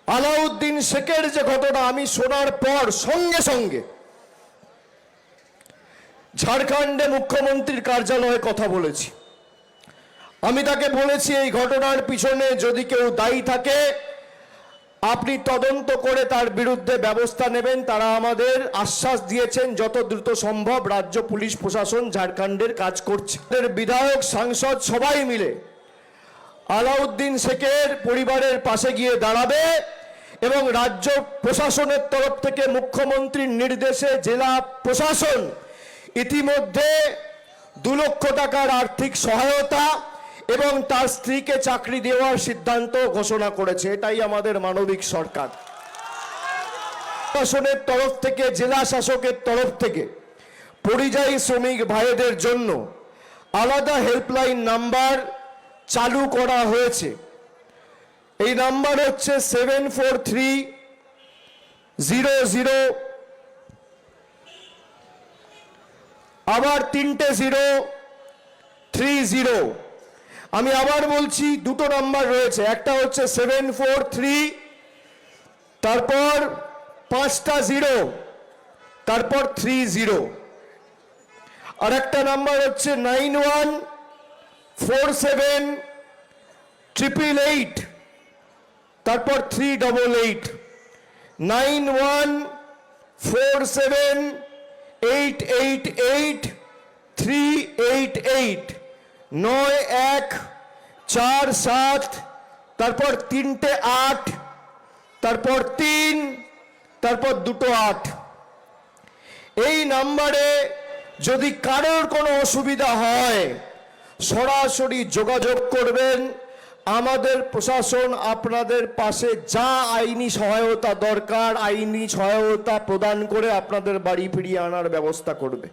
আলাউদ্দিন শেখের যে ঘটনা আমি শোনার পর সঙ্গে সঙ্গে ঝাড়খণ্ডে মুখ্যমন্ত্রীর কার্যালয়ে কথা বলেছি। আমি তাকে বলেছি, এই ঘটনার পিছনে যদি কেউ দায়ী থাকে আপনি তদন্ত করে তার বিরুদ্ধে ব্যবস্থা নেবেন। তারা আমাদের আশ্বাস দিয়েছেন যত দ্রুত সম্ভব রাজ্য পুলিশ প্রশাসন ঝাড়খণ্ডের কাজ করছে। বিধায়ক সাংসদ সবাই মিলে আলাউদ্দিন শেখের পরিবারের পাশে গিয়ে দাঁড়াবে এবং রাজ্য প্রশাসনের তরফ থেকে মুখ্যমন্ত্রীর নির্দেশে জেলা প্রশাসন ইতিমধ্যে 2 লক্ষ টাকার আর্থিক সহায়তা এবং তার স্ত্রীকে চাকরি দেওয়ার সিদ্ধান্ত ঘোষণা করেছে। এটাই আমাদের মানবিক সরকার। প্রশাসনের তরফ থেকে, জেলা শাসকের তরফ থেকে পরিযায়ী শ্রমিক ভাইদের জন্য আলাদা হেল্পলাইন নাম্বার চালু করা হয়েছে। এই নাম্বার হচ্ছে 74300, আবার 3টে 030। আমি আবার বলছি, 2টো নাম্বার রয়েছে। একটা হচ্ছে 743, তারপর 5টা 0, তারপর 30। আর একটা নাম্বার হচ্ছে 91478888, তারপর 388। 9147888388, 9147, তারপর 3টে 8, তারপর 3, তারপর 2টো 8। এই নাম্বারে যদি কারোর কোনো অসুবিধা হয় সরাসরি যোগাযোগ করবেন। আমাদের প্রশাসন আপনাদের পাশে যা আইনি সহায়তা দরকার আইনি সহায়তা প্রদান করে আপনাদের বাড়ি ফিরিয়ে আনার ব্যবস্থা করবে।